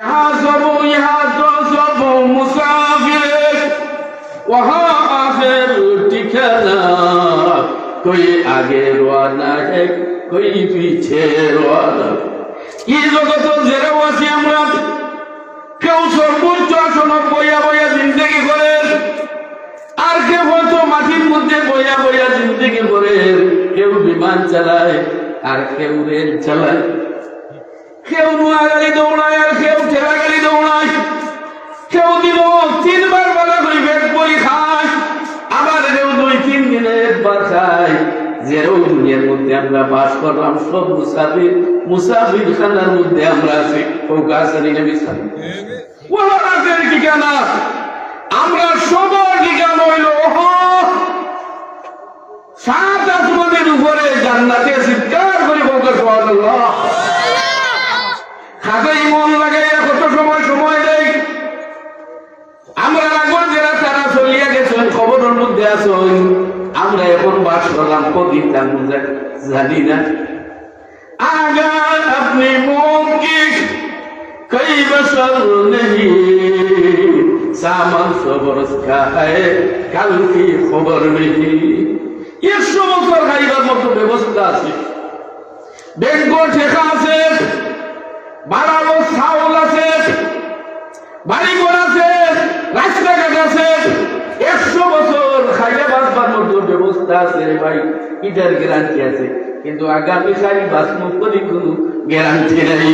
यहाँ सब यहाँ तो सब मुसाफिर वहाँ आखिर ठिकाना कोई आगे रवाना है कोई पीछे रवाना ये जगत जेरा आছি আমরা কেউ সর্বোচ্চ আসন বইয়া বইয়া জিন্দেগি করেন আর কেউ হয়তো মাটির মধ্যে বইয়া বইয়া জিন্দেগি করেন কেউ বিমান চালায় আর কেউ রেল চালায় কেউ নোয়া গাড়ি দৌড়ায় আর কেউ ঠেলা গাড়ি দৌড়ায় কেউ দিন 3 বার বেলা করে পেট বই খায় আবার কেউ 2-3 দিনে একবার খায় যেরকম দুনিয়ার মধ্যে আমরা বাস করলাম সব মুসাফির খানার মধ্যে আমরা আছি ও গাছারি নবী সাল্লাল্লাহু ঠিকানা আমরা সবার ঠিকানা হইল 7 আসমানের উপরে জান্নাতে চিৎকার করে বলতে সুবহানাল্লাহ খাতায় মন লাগাইয়া কত সময় দেয় আমরা লাগল যারা তারা চলিয়া গেছেন খবরের মধ্যে আছেন আমরা এখন বাস করলাম কদিন জানি না আগার আপনি মুমকি কই বছর নেই সামান সবরস কা হ্যায় কাল কি খবর নেই 100 বছর খাইবার মতো ব্যবস্থা আছে ব্যাংক ঠেকা আছে বাড়ানো চাউল আছে বাড়ি ঘর আছে রাস্তাঘাট আছে 100 বছর খাইয়া বাঁচবার মতো ব্যবস্থা আছে ভাই এটার গ্যারান্টি আছে কিন্তু আগামী সারি বাঁচব কোনো গ্যারান্টি নাই